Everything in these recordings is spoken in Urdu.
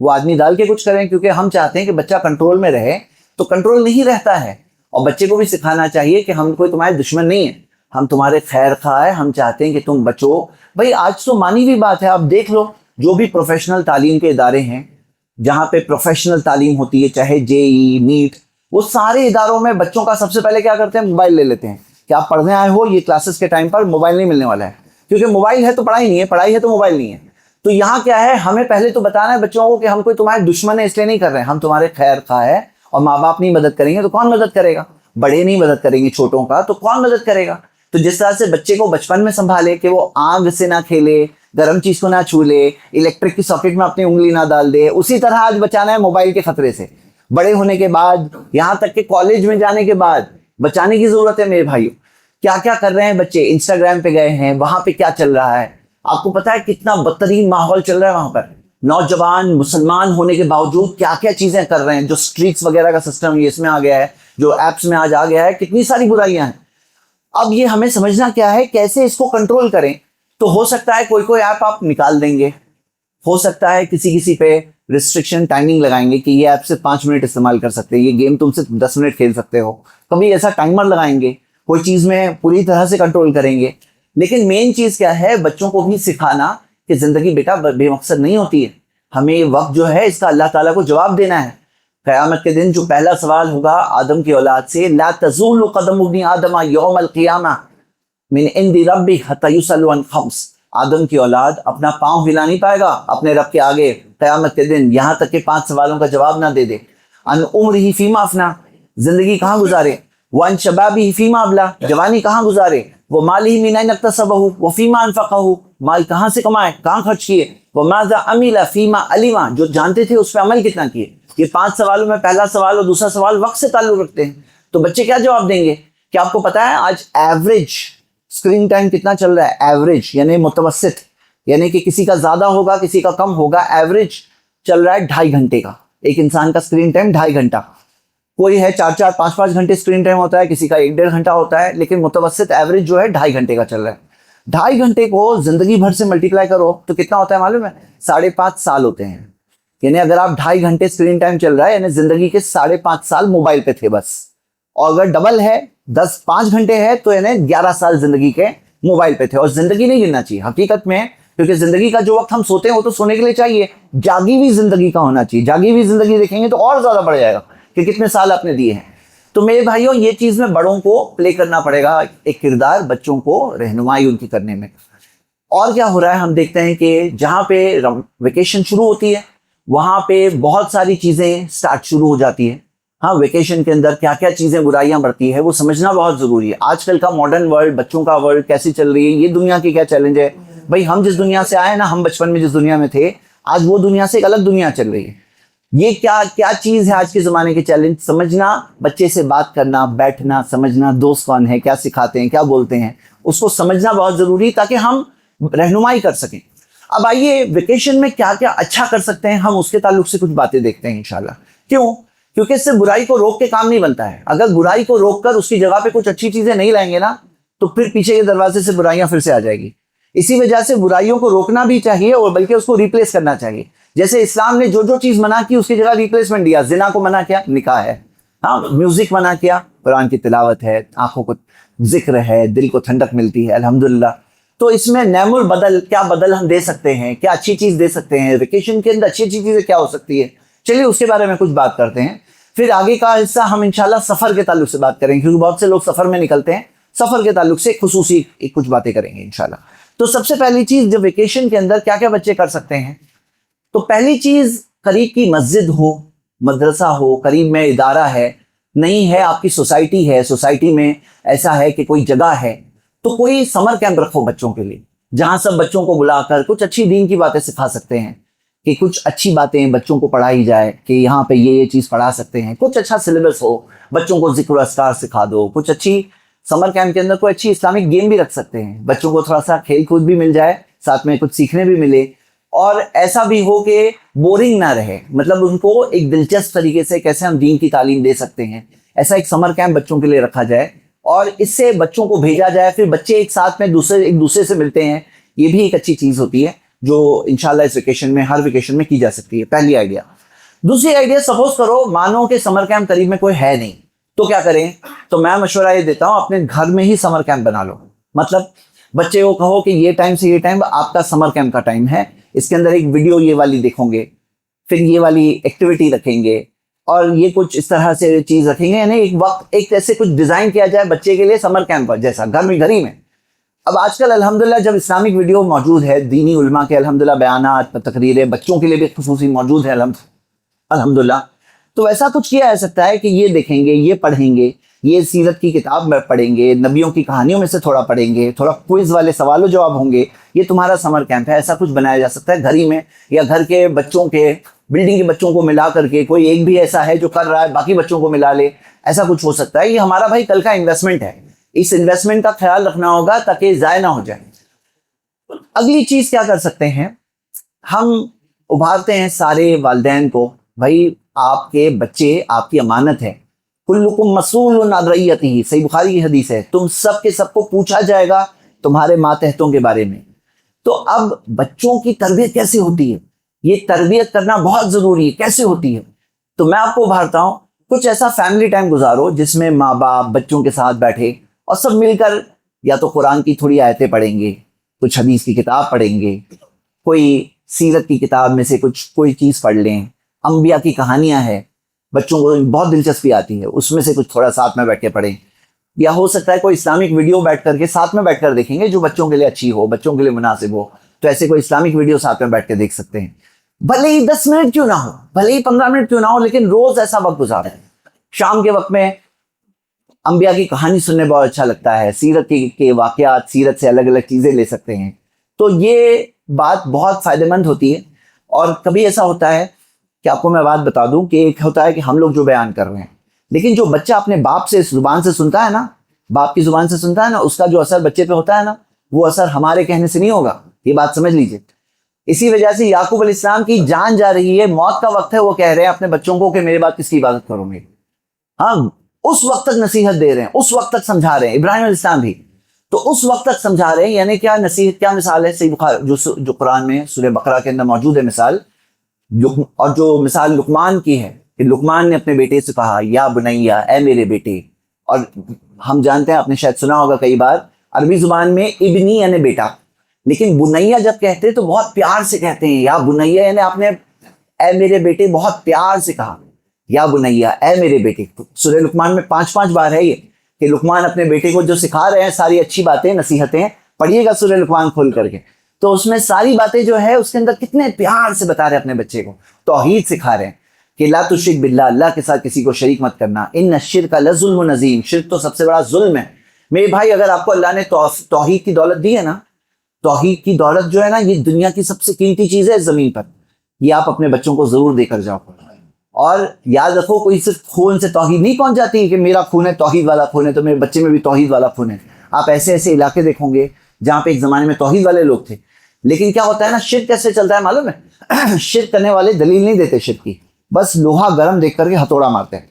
وہ آدمی ڈال کے کچھ کریں، کیونکہ ہم چاہتے ہیں کہ بچہ کنٹرول میں رہے، تو کنٹرول نہیں رہتا ہے. اور بچے کو بھی سکھانا چاہیے کہ ہم کوئی تمہارے دشمن نہیں ہیں، ہم تمہارے خیر خواہ ہیں، ہم چاہتے ہیں کہ تم بچو. بھائی آج تو مانی ہوئی بات ہے، آپ دیکھ لو جو بھی پروفیشنل تعلیم کے ادارے ہیں جہاں پہ پروفیشنل تعلیم ہوتی ہے، چاہے JEE نیٹ، وہ سارے اداروں میں بچوں کا سب سے پہلے کیا کرتے ہیں، موبائل لے لیتے ہیں کہ آپ پڑھنے آئے ہو، یہ کلاسز کے ٹائم پر موبائل نہیں ملنے والا ہے، کیونکہ موبائل ہے تو پڑھائی نہیں ہے، پڑھائی ہے تو موبائل نہیں ہے. تو یہاں کیا ہے، ہمیں پہلے تو بتانا ہے بچوں کو کہ ہم کوئی تمہارے دشمن ہے اس لیے نہیں کر رہے ہیں، ہم تمہارے خیر خواہ ہے. اور ماں باپ نہیں مدد کریں گے تو کون مدد کرے گا؟ بڑے نہیں مدد کریں گے چھوٹوں کا تو کون مدد کرے گا؟ تو جس طرح سے بچے کو بچپن میں سنبھالے کہ وہ آگ سے نہ کھیلے، گرم چیز کو نہ چھو لے، الیکٹرک کی ساکٹ میں اپنی انگلی نہ ڈال دے، اسی طرح آج بچانا ہے موبائل کے خطرے سے. بڑے ہونے کے بعد، یہاں تک کہ کالج میں جانے کے بعد بچانے کی ضرورت ہے. میرے بھائیوں، کیا کیا کر رہے ہیں بچے؟ انسٹاگرام پہ گئے ہیں، وہاں پہ کیا چل رہا ہے؟ آپ کو پتا ہے کتنا بدترین ماحول چل رہا ہے وہاں پر. نوجوان مسلمان ہونے کے باوجود کیا کیا چیزیں کر رہے ہیں، جو سٹریکس وغیرہ کا سسٹم یہ اس میں آ گیا ہے، جو ایپس میں آج آ گیا ہے، کتنی ساری برائیاں ہیں. اب یہ ہمیں سمجھنا کیا ہے، کیسے اس کو کنٹرول کریں. تو ہو سکتا ہے کوئی ایپ آپ نکال دیں گے، ہو سکتا ہے کسی پہ ریسٹرکشن ٹائمنگ لگائیں گے کہ یہ ایپ صرف 5 منٹ استعمال کر سکتے ہیں، یہ گیم تم صرف 10 منٹ کھیل سکتے ہو. کبھی ایسا ٹائمر لگائیں گے، کوئی چیز میں پوری طرح سے کنٹرول کریں گے. لیکن مین چیز کیا ہے، بچوں کو بھی سکھانا کہ زندگی بیٹا بے مقصد نہیں ہوتی ہے. ہمیں یہ وقت جو ہے اس کا اللہ تعالیٰ کو جواب دینا ہے. قیامت کے دن جو پہلا سوال ہوگا آدم کی اولاد سے، لا تزول قدم ابن آدم یوم القیامہ من عند ربی حتی یسأل عن خمس. آدم کی اولاد اپنا پاؤں ہلا نہیں پائے گا اپنے رب کے آگے قیامت کے دن، یہاں تک کہ 5 سوالوں کا جواب نہ دے دے. ان عمرہ فیما افنا، زندگی کہاں گزارے، وان شبابہ فیما ابلا، جوانی کہاں گزارے، وہ مالہ من این اکتسبہ وفیما انفقہ، مال کہاں سے کمائے، کہاں خرچ کیے، وماذا عمل فیما علما، جو جانتے تھے اس پہ عمل کتنا کیے. یہ 5 سوالوں میں پہلا سوال اور دوسرا سوال وقت سے تعلق رکھتے ہیں. تو بچے کیا جواب دیں گے؟ کیا آپ کو پتا ہے آج ایوریج اسکرین ٹائم کتنا چل رہا ہے؟ ایوریج یعنی متوسط، یعنی کہ کسی کا زیادہ ہوگا کسی کا کم ہوگا. ایوریج چل رہا ہے 2.5 گھنٹے کا، ایک انسان کا اسکرین ٹائم 2.5 گھنٹہ. کوئی ہے 4 5 گھنٹے اسکرین ٹائم ہوتا ہے، کسی کا 1.5 گھنٹہ ہوتا ہے، لیکن متوسط ایوریج جو ہے 2.5 گھنٹے کا چل رہا ہے. 2.5 گھنٹے کو زندگی بھر سے ملٹیپلائی کرو تو کتنا ہوتا ہے معلوم ہے؟ 5.5 سال ہوتے ہیں. یعنی اگر آپ 2.5 گھنٹے اسکرین ٹائم چل رہا ہے، یعنی زندگی کے 5.5 سال موبائل پہ تھے بس. اور اگر ڈبل ہے 5 گھنٹے ہے تو یعنی 11 سال زندگی کے موبائل پہ تھے. اور زندگی نہیں گننا چاہیے حقیقت میں، کیونکہ زندگی کا جو وقت ہم سوتے ہیں وہ تو سونے کے لیے چاہیے، جاگی ہوئی زندگی کا ہونا چاہیے. جاگی ہوئی زندگی دیکھیں گے تو اور زیادہ بڑھ جائے گا کہ کتنے سال آپ نے دیے ہیں. تو میرے بھائیوں، یہ چیز میں بڑوں کو پلے کرنا پڑے گا ایک کردار، بچوں کو رہنمائی ان کی کرنے میں. اور کیا ہو رہا ہے، ہم دیکھتے ہیں کہ جہاں پہ ویکیشن شروع ہوتی ہے وہاں پہ بہت ساری چیزیں سٹارٹ شروع ہو جاتی ہیں. ہاں، ویکیشن کے اندر کیا کیا چیزیں برائیاں بڑھتی ہے وہ سمجھنا بہت ضروری ہے. آج کل کا ماڈرن ورلڈ، بچوں کا ورلڈ کیسی چل رہی ہے، یہ دنیا کی کیا چیلنج ہے. بھائی ہم جس دنیا سے آئے نا، ہم بچپن میں جس دنیا میں تھے، آج وہ دنیا سے ایک الگ دنیا چل رہی ہے. یہ کیا چیز ہے آج کے زمانے کے چیلنج سمجھنا، بچے سے بات کرنا، بیٹھنا، سمجھنا دوست کون ہے، کیا سکھاتے ہیں، کیا بولتے ہیں، اس کو سمجھنا بہت ضروری تاکہ ہم رہنمائی کر سکیں. اب آئیے ویکیشن میں کیا کیا اچھا کر سکتے ہیں، ہم اس کے تعلق سے کچھ باتیں دیکھتے ہیں انشاءاللہ. کیوں؟ کیونکہ اس سے برائی کو روک کے کام نہیں بنتا ہے. اگر برائی کو روک کر اس کی جگہ پہ کچھ اچھی چیزیں نہیں لائیں گے نا، تو پھر پیچھے کے دروازے سے برائیاں پھر سے آ جائے گی. اسی وجہ سے برائیوں کو روکنا بھی چاہیے اور بلکہ اس کو ریپلیس کرنا چاہیے. جیسے اسلام نے جو چیز منع کی اس کی جگہ ریپلیسمنٹ دیا. زنا کو منع کیا، نکاح ہے. ہاں، میوزک منع کیا، قرآن کی تلاوت ہے، آنکھوں کو ذکر ہے، دل کو ٹھنڈک ملتی ہے الحمدللہ. تو اس میں نعم البدل، کیا بدل ہم دے سکتے ہیں، کیا اچھی چیز دے سکتے ہیں ویکیشن کے اندر، اچھی چیزیں کیا ہو سکتی ہے. چلیے اس کے بارے میں کچھ بات کرتے ہیں. پھر آگے کا حصہ ہم انشاءاللہ سفر کے تعلق سے بات کریں گے، کیونکہ بہت سے لوگ سفر میں نکلتے ہیں. سفر کے تعلق سے خصوصی کچھ باتیں کریں گے انشاءاللہ. تو سب سے پہلی چیز، جب ویکیشن کے اندر کیا کیا بچے کر سکتے ہیں، تو پہلی چیز قریب کی مسجد ہو، مدرسہ ہو، قریب میں ادارہ ہے، نہیں ہے آپ کی سوسائٹی ہے، سوسائٹی میں ایسا ہے کہ کوئی جگہ ہے، تو کوئی سمر کیمپ رکھو بچوں کے لیے، جہاں سب بچوں کو بلا کر کچھ اچھی دین کی باتیں سکھا سکتے ہیں، کہ کچھ اچھی باتیں بچوں کو پڑھائی جائے، کہ یہاں پہ یہ چیز پڑھا سکتے ہیں. کچھ اچھا سلیبس ہو، بچوں کو ذکر و اذکار سکھا دو. کچھ اچھی سمر کیمپ کے اندر کوئی اچھی اسلامک گیم بھی رکھ سکتے ہیں، بچوں کو تھوڑا سا کھیل کود بھی مل جائے، ساتھ میں کچھ سیکھنے بھی ملے. اور ایسا بھی ہو کہ بورنگ نہ رہے، مطلب ان کو ایک دلچسپ طریقے سے کیسے ہم دین کی تعلیم دے سکتے ہیں، ایسا ایک سمر کیمپ بچوں کے لیے رکھا جائے. اور اس سے بچوں کو بھیجا جائے، پھر بچے ایک ساتھ میں ایک دوسرے سے ملتے ہیں، یہ بھی ایک اچھی چیز ہوتی ہے. جو انشاءاللہ اس ویکیشن میں ہر ویکیشن میں کی جا سکتی ہے. پہلی آئیڈیا. دوسری آئیڈیا, سپوز کرو مانو کہ سمر کیمپ قریب میں کوئی ہے نہیں, تو کیا کریں؟ تو میں مشورہ یہ دیتا ہوں اپنے گھر میں ہی سمر کیمپ بنا لو. مطلب بچے کو کہو کہ یہ ٹائم سے یہ ٹائم آپ کا سمر کیمپ کا ٹائم ہے, اس کے اندر ایک ویڈیو یہ والی دیکھو گے, پھر یہ والی ایکٹیویٹی رکھیں گے, اور یہ کچھ اس طرح سے چیز رکھیں گے. یعنی ایک وقت ایک ایسے کچھ ڈیزائن کیا جائے بچے کے لیے سمر کیمپ جیسا گھر ہی میں. اب آج کل الحمدللہ جب اسلامک ویڈیو موجود ہے, دینی علماء کے الحمدللہ بیانات, تقریریں بچوں کے لیے بھی خصوصی موجود ہے الحمدللہ, تو ایسا کچھ کیا جا سکتا ہے کہ یہ دیکھیں گے, یہ پڑھیں گے, یہ سیرت کی کتاب میں پڑھیں گے, نبیوں کی کہانیوں میں سے تھوڑا پڑھیں گے, تھوڑا کوئز والے سوال و جواب ہوں گے, یہ تمہارا سمر کیمپ ہے. ایسا کچھ بنایا جا سکتا ہے گھر ہی میں, یا گھر کے بچوں کے, بلڈنگ کے بچوں کو ملا کر کے, کوئی ایک بھی ایسا ہے جو کر رہا ہے باقی بچوں کو ملا لے, ایسا کچھ ہو سکتا ہے. یہ ہمارا بھائی کل کا انویسٹمنٹ ہے, اس انویسٹمنٹ کا خیال رکھنا ہوگا تاکہ ضائع نہ ہو جائے. اگلی چیز کیا کر سکتے ہیں, ہم ابھارتے ہیں سارے والدین کو, بھائی آپ کے بچے آپ کی امانت ہے, کلکم مسئول عن رعیتہ, صحیح بخاری کی حدیث ہے, تم سب کے سب کو پوچھا جائے گا تمہارے ماتحتوں کے بارے میں. تو اب بچوں کی تربیت کیسے ہوتی ہے, یہ تربیت کرنا بہت ضروری ہے. کیسے ہوتی ہے؟ تو میں آپ کو ابھارتا ہوں, کچھ ایسا فیملی ٹائم گزارو جس میں ماں باپ بچوں کے ساتھ بیٹھے اور سب مل کر یا تو قرآن کی تھوڑی آیتیں پڑھیں گے, کچھ حدیث کی کتاب پڑھیں گے, کوئی سیرت کی کتاب میں سے کوئی چیز پڑھ لیں, انبیاء کی کہانیاں ہیں, بچوں کو بہت دلچسپی آتی ہے, اس میں سے کچھ تھوڑا ساتھ میں بیٹھ کے پڑھیں. یا ہو سکتا ہے کوئی اسلامک ویڈیو بیٹھ کر کے ساتھ میں بیٹھ کر دیکھیں گے جو بچوں کے لیے اچھی ہو, بچوں کے لیے مناسب ہو, تو ایسے کوئی اسلامک ویڈیو ساتھ میں بیٹھ کے دیکھ سکتے ہیں. بھلے ہی 10 منٹ کیوں نہ ہو, بھلے ہی 15 منٹ کیوں نہ ہو, لیکن روز ایسا وقت گزاریں. شام کے وقت میں انبیاء کی کہانی سننے بہت اچھا لگتا ہے, سیرت کے واقعات, سیرت سے الگ الگ چیزیں لے سکتے ہیں, تو یہ بات بہت فائدہ مند ہوتی ہے. اور کبھی ایسا ہوتا ہے کہ آپ کو میں بات بتا دوں کہ ایک ہوتا ہے کہ ہم لوگ جو بیان کر رہے ہیں, لیکن جو بچہ اپنے باپ سے زبان سے سنتا ہے نا, باپ کی زبان سے سنتا ہے نا, اس کا جو اثر بچے پہ ہوتا ہے نا, وہ اثر ہمارے کہنے سے نہیں ہوگا. یہ بات سمجھ لیجئے. اسی وجہ سے یعقوب علیہ السلام کی جان جا رہی ہے, موت کا وقت ہے, وہ کہہ رہے ہیں اپنے بچوں کو کہ میرے بعد کس کی عبادت کرو گے. ہاں, اس وقت تک نصیحت دے رہے ہیں, اس وقت تک سمجھا رہے ہیں. ابراہیم علیہ السلام بھی تو اس وقت تک سمجھا رہے ہیں. یعنی کیا نصیحت, کیا مثال ہے صحیح بخاری جو قرآن میں سورہ بقرہ کے اندر موجود ہے مثال, اور جو مثال لقمان کی ہے کہ لقمان نے اپنے بیٹے سے کہا یا بنیا, اے میرے بیٹے. اور ہم جانتے ہیں, آپ نے شاید سنا ہوگا کئی بار, عربی زبان میں ابنی یعنی بیٹا, لیکن بنیا جب کہتے ہیں تو بہت پیار سے کہتے ہیں. یا بنیا یعنی آپ نے اے میرے بیٹے بہت پیار سے کہا, یا بنیا اے میرے بیٹے. سورہ لقمان میں 5 بار ہے یہ کہ لقمان اپنے بیٹے کو جو سکھا رہے ہیں ساری اچھی باتیں, نصیحتیں. پڑھیے گا سورہ لقمان کھول کر کے, تو اس میں ساری باتیں جو ہے اس کے اندر کتنے پیار سے بتا رہے ہیں اپنے بچے کو, توحید سکھا رہے ہیں کہ لا تشرک باللہ, اللہ کے ساتھ کسی کو شریک مت کرنا. ان الشرک لظلم عظیم, شرک تو سب سے بڑا ظلم ہے. میرے بھائی, اگر آپ کو اللہ نے توحید کی دولت دی ہے نا, توحید کی دولت جو ہے نا, یہ دنیا کی سب سے قیمتی چیز ہے زمین پر, یہ آپ اپنے بچوں کو ضرور دے کر جاؤ. اور یاد رکھو, کوئی صرف خون سے توحید نہیں پہنچ جاتی کہ میرا خون ہے توحید والا خون ہے تو میرے بچے میں بھی توحید والا خون ہے. آپ ایسے ایسے علاقے دیکھو گے جہاں پہ ایک زمانے میں توحید والے لوگ تھے, لیکن کیا ہوتا ہے نا, شرک کیسے چلتا ہے معلوم ہے؟ شرک کرنے والے دلیل نہیں دیتے شرک کی, بس لوہا گرم دیکھ کر کے ہتھوڑا مارتے ہیں.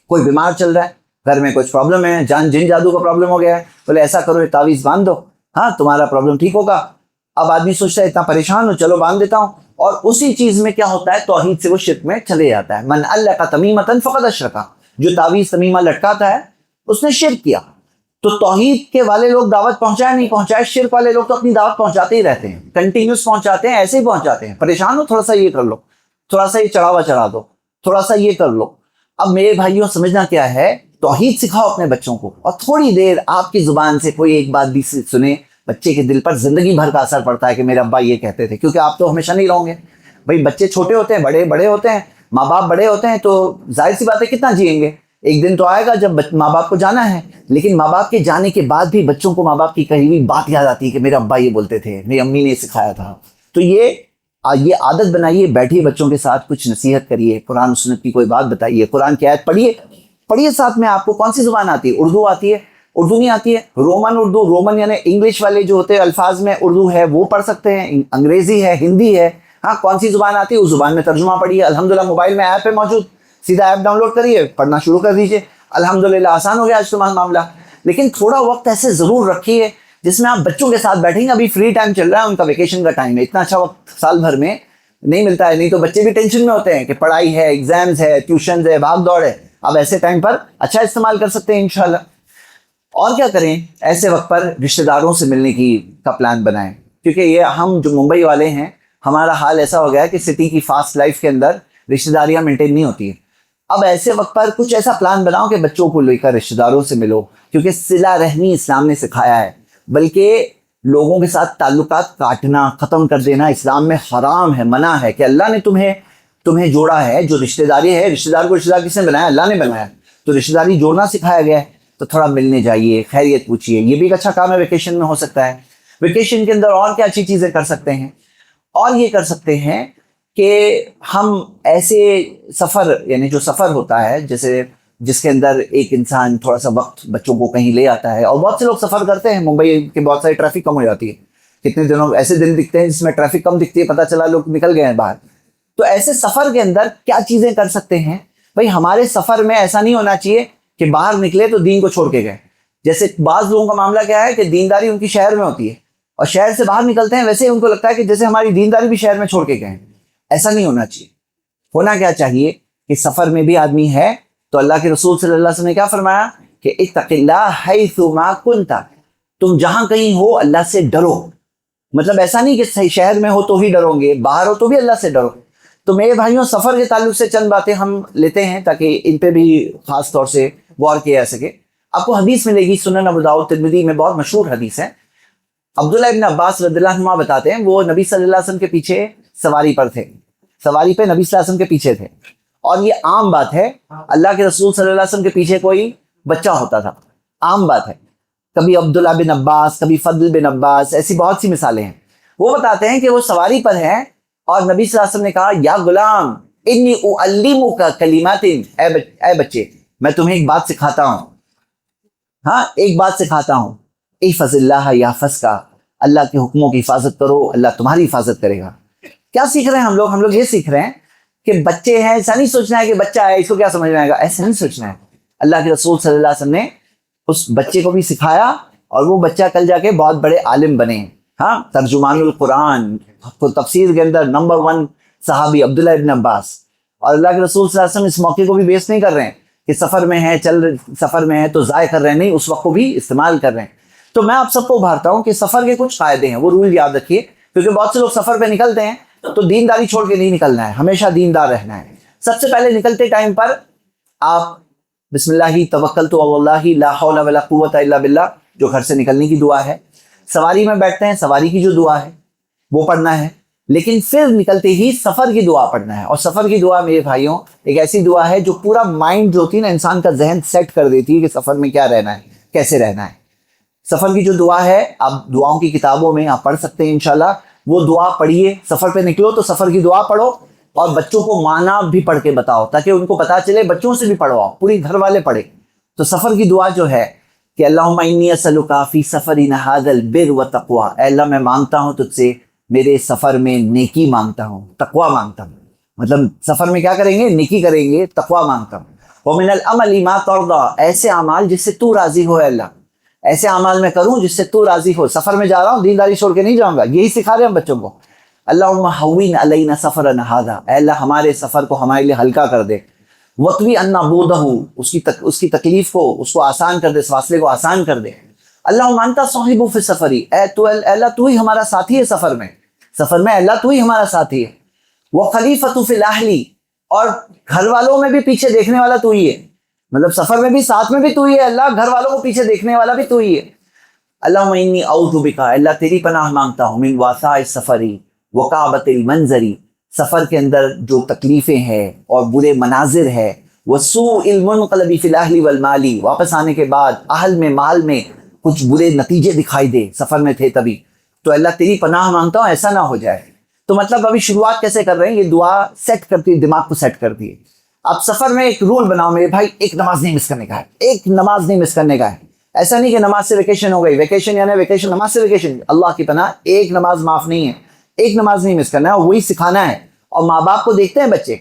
کوئی بیمار چل رہا ہے, گھر میں کچھ پرابلم ہے, جن جادو کا پرابلم ہو گیا ہے, بولے ایسا کرو, یہ تعویذ باندھ دو, ہاں تمہارا پرابلم ٹھیک ہوگا. اب آدمی سوچتا ہے اتنا پریشان ہو, چلو باندھ دیتا ہوں, اور اسی چیز میں کیا ہوتا ہے, توحید سے وہ شرک میں چلے جاتا ہے. من علق تمیمۃ فقد اشرک, جو تعویذ تمیمہ لٹکاتا ہے اس نے شرک کیا. تو توحید کے والے لوگ دعوت پہنچائے نہیں پہنچائے, شرک والے لوگ تو اپنی دعوت پہنچاتے ہی رہتے ہیں, کنٹینیوس پہنچاتے ہیں, ایسے ہی پہنچاتے ہیں. پریشان ہو, تھوڑا سا یہ کر لو, تھوڑا سا یہ چڑھاوا چڑھا دو, تھوڑا سا یہ کر لو. اب میرے بھائیوں, سمجھنا کیا ہے, توحید سکھاؤ اپنے بچوں کو, اور تھوڑی دیر آپ کی زبان سے کوئی ایک بات بھی سنے, بچے کے دل پر زندگی بھر کا اثر پڑتا ہے کہ میرے ابا یہ کہتے تھے. کیونکہ آپ تو ہمیشہ نہیں رہو گے بھائی, بچے چھوٹے ہوتے ہیں, بڑے ہوتے ہیں, ماں باپ بڑے ہوتے ہیں, تو ظاہر سی بات ہے کتنا جئیں گے. ایک دن تو آئے گا جب ماں باپ کو جانا ہے, لیکن ماں باپ کے جانے کے بعد بھی بچوں کو ماں باپ کی کہی ہوئی بات یاد آتی ہے کہ میرے ابا یہ بولتے تھے, میری امی نے سکھایا تھا. تو یہ عادت بنائیے, بیٹھیے بچوں کے ساتھ, کچھ نصیحت کریے, قرآن سنت کی کوئی بات بتائیے, قرآن کی آیت پڑھیے ساتھ میں. آپ کو کون سی زبان آتی ہے؟ اردو آتی ہے؟ اردو نہیں آتی ہے؟ رومن اردو, رومن یعنی انگلش والے جو ہوتے ہیں الفاظ میں اردو ہے وہ پڑھ سکتے ہیں, انگریزی ہے, ہندی ہے. ہاں, کون سی زبان آتی ہے اس زبان میں ترجمہ پڑھیے. الحمدللہ موبائل میں ایپ ہے موجود, سیدھا ایپ ڈاؤن لوڈ کریے, پڑھنا شروع کر دیجیے. الحمدللہ آسان ہو گیا آج تمہارا معاملہ. لیکن تھوڑا وقت ایسے ضرور رکھیے جس میں آپ بچوں کے ساتھ بیٹھیں گے. ابھی فری ٹائم چل رہا ہے, ان کا ویکیشن کا ٹائم ہے, اتنا اچھا وقت سال بھر میں نہیں ملتا ہے. نہیں تو بچے بھی ٹینشن میں ہوتے ہیں کہ پڑھائی ہے, ایگزامز ہے, ٹیوشنز ہے, بھاگ دوڑ ہے. اب ایسے ٹائم پر اچھا استعمال کر سکتے ہیں انشاءاللہ. اور کیا کریں, ایسے وقت پر رشتہ داروں سے ملنے کا پلان بنائیں, کیونکہ یہ ہم جو ممبئی والے ہیں, ہمارا حال ایسا ہو گیا ہے کہ سٹی کی فاسٹ لائف کے اندر رشتہ داریاں مینٹین نہیں ہوتی ہیں. اب ایسے وقت پر کچھ ایسا پلان بناؤ کہ بچوں کو لے کر رشتہ داروں سے ملو, کیونکہ صلہ رحمی اسلام نے سکھایا ہے. بلکہ لوگوں کے ساتھ تعلقات کاٹنا, ختم کر دینا اسلام میں حرام ہے, منع ہے. کہ اللہ نے تمہیں جوڑا ہے, جو رشتہ داری ہے, رشتہ دار کو رشتہ دار کس نے بنایا؟ اللہ نے بنایا. تو رشتہ داری جوڑنا سکھایا گیا ہے. تو تھوڑا ملنے جائیے, خیریت پوچھیے, یہ بھی ایک اچھا کام ہے, ویکیشن میں ہو سکتا ہے. ویکیشن کے اندر اور کیا اچھی چیزیں کر سکتے ہیں, اور یہ کر سکتے ہیں کہ ہم ایسے سفر, یعنی جو سفر ہوتا ہے جیسے جس کے اندر ایک انسان تھوڑا سا وقت بچوں کو کہیں لے آتا ہے, اور بہت سے لوگ سفر کرتے ہیں, ممبئی کے بہت ساری ٹریفک کم ہو جاتی ہے, کتنے دنوں ایسے دن دکھتے ہیں جس میں ٹریفک کم دکھتی ہے, پتہ چلا لوگ نکل گئے ہیں باہر. تو ایسے سفر کے اندر کیا چیزیں کر سکتے ہیں بھائی؟ ہمارے سفر میں ایسا نہیں ہونا چاہیے کہ باہر نکلے تو دین کو چھوڑ کے گئے. جیسے بعض لوگوں کا معاملہ کیا ہے کہ دینداری ان کی شہر میں ہوتی ہے, اور شہر سے باہر نکلتے ہیں ویسے ان کو لگتا ہے کہ جیسے ہماری دینداری بھی شہر میں چھوڑ کے گئے ہیں. ایسا نہیں ہونا چاہیے. ہونا کیا چاہیے کہ سفر میں بھی آدمی ہے تو اللہ کے رسول صلی اللہ علیہ وسلم نے کیا فرمایا کہ اتق اللہ حیث ما کنت, تم جہاں کہیں ہو اللہ سے ڈرو. مطلب ایسا نہیں کہ شہر میں ہو تو ہی ڈرو گے, باہر ہو تو بھی اللہ سے ڈرو. تو میرے بھائیوں, سفر کے تعلق سے چند باتیں ہم لیتے ہیں تاکہ ان پہ بھی خاص طور سے غور کیا جا سکے. آپ کو حدیث ملے گی سنن ابو داؤد ترمذی میں, بہت مشہور حدیث ہے. عبداللہ ابن عباس رضی اللہ عنہ بتاتے ہیں, وہ نبی صلی اللہ علیہ وسلم کے پیچھے سواری پر تھے, سواری پہ نبی صلی اللہ علیہ وسلم کے پیچھے تھے. اور یہ عام بات ہے, اللہ کے رسول صلی اللہ علیہ وسلم کے پیچھے کوئی بچہ ہوتا تھا, عام بات ہے. کبھی عبداللہ بن عباس, کبھی فضل بن عباس, ایسی بہت سی مثالیں ہیں. وہ بتاتے ہیں کہ وہ سواری پر ہیں اور نبی صلی اللہ علیہ وسلم نے کہا یا غلام انی اعلمک کلمات, اے بچے میں تمہیں ایک بات سکھاتا ہوں, ہاں ایک بات سکھاتا ہوں, احفظ اللہ یحفظک, اللہ کے حکموں کی حفاظت کرو, اللہ تمہاری حفاظت کرے گا. کیا سیکھ رہے ہیں ہم لوگ یہ سیکھ رہے ہیں کہ بچے ہیں, ایسا نہیں سوچنا ہے کہ بچہ ہے اس کو کیا سمجھ میں آئے گا, ایسا نہیں سوچنا ہے. اللہ کے رسول صلی اللہ علیہ وسلم نے اس بچے کو بھی سکھایا, اور وہ بچہ کل جا کے بہت بڑے عالم بنے. ہاں, ترجمان القرآن, تفسیر کے اندر نمبر 1 صحابی عبداللہ ابن عباس. اور اللہ کے رسول صلی اللہ علیہ وسلم اس موقع کو بھی ویسٹ نہیں کر رہے ہیں کہ سفر میں ہے, سفر میں ہے تو ضائع کر رہے ہیں, نہیں, اس وقت کو بھی استعمال کر رہے ہیں. تو میں آپ سب کو ابھارتا ہوں کہ سفر کے کچھ فائدے ہیں, وہ رول یاد رکھیے, کیونکہ بہت سے لوگ سفر پہ نکلتے ہیں تو دینداری چھوڑ کے نہیں نکلنا ہے, ہمیشہ دیندار رہنا ہے. سب سے پہلے نکلتے ٹائم پر آپ بسم اللہ توکلت علی اللہ لا حول ولا قوت الا باللہ, جو گھر سے نکلنے کی دعا ہے. سواری میں بیٹھتے ہیں, سواری کی جو دعا ہے وہ پڑھنا ہے, لیکن پھر نکلتے ہی سفر کی دعا پڑھنا ہے. اور سفر کی دعا میرے بھائیوں ایک ایسی دعا ہے جو پورا مائنڈ جو ہوتی ہے نا, انسان کا ذہن سیٹ کر دیتی ہے کہ سفر میں کیا رہنا ہے, کیسے رہنا ہے. سفر کی جو دعا ہے آپ دعاؤں کی کتابوں میں آپ پڑھ سکتے ہیں انشاءاللہ, وہ دعا پڑھیے. سفر پہ نکلو تو سفر کی دعا پڑھو, اور بچوں کو معنی بھی پڑھ کے بتاؤ تاکہ ان کو پتا چلے, بچوں سے بھی پڑھواؤ, پوری گھر والے پڑھے. تو سفر کی دعا جو ہے کہ اللہم انی اسألک فی سفرنا ھذا البر والتقوی, اے اللہ میں مانگتا ہوں تجھ سے میرے سفر میں نیکی مانگتا ہوں, تقوی مانگتا ہوں. مطلب سفر میں کیا کریں گے, نیکی کریں گے, تقوی مانگتا ہوں. ومن العمل ما ترضی, ایسے اعمال جس سے تو راضی ہو, اے اللہ ایسے اعمال میں کروں جس سے تو راضی ہو. سفر میں جا رہا ہوں, دینداری چھوڑ کے نہیں جاؤں گا, یہی سکھا رہے ہیں بچوں کو. اللہم ہون علینا سفرنا ھذا, اے اللہ ہمارے سفر کو ہمارے لیے ہلکا کر دے. وطوی عنا بودہ, اس کی تکلیف کو, اس کو آسان کر دے, اس فاصلے کو آسان کر دے. اللہم انت صاحب فی السفر, اے اللہ تو ہی ہمارا ساتھی ہے سفر میں, اے اللہ تو ہی ہمارا ساتھی ہے. وخلیفۃ فی الاہل, اور گھر والوں میں بھی پیچھے دیکھنے والا تو ہی ہے. مطلب سفر میں بھی ساتھ میں بھی تو ہی ہے اللہ, گھر والوں کو پیچھے دیکھنے والا بھی تو ہی ہے. اللہم انی اعوذ بک, اللہ تیری پناہ مانگتا ہوں, من واسع السفر وکعبۃ المنظر, سفر کے اندر جو تکلیفیں ہیں اور برے مناظر ہے, وسوء المنقلب فی الاہل والمال, واپس آنے کے بعد اہل میں مال میں کچھ برے نتیجے دکھائی دے, سفر میں تھے تبھی. تو اللہ تیری پناہ مانگتا ہوں ایسا نہ ہو جائے. تو مطلب ابھی شروعات کیسے کر رہے ہیں, یہ دعا سیٹ کرتی ہے, دماغ کو سیٹ کرتی ہے. اب سفر میں ایک رول بناؤ میرے بھائی, ایک نماز نہیں مس کرنے کا ہے, ایک نماز نہیں مس کرنے کا ہے. ایسا نہیں کہ نماز سے ویکیشن ہو گئی, ویکیشن یعنی ویکیشن, نماز سے ویکیشن, اللہ کی پناہ ایک نماز معاف نہیں ہے, ایک نماز نہیں مس کرنا ہے, وہی سکھانا ہے. اور ماں باپ کو دیکھتے ہیں بچے,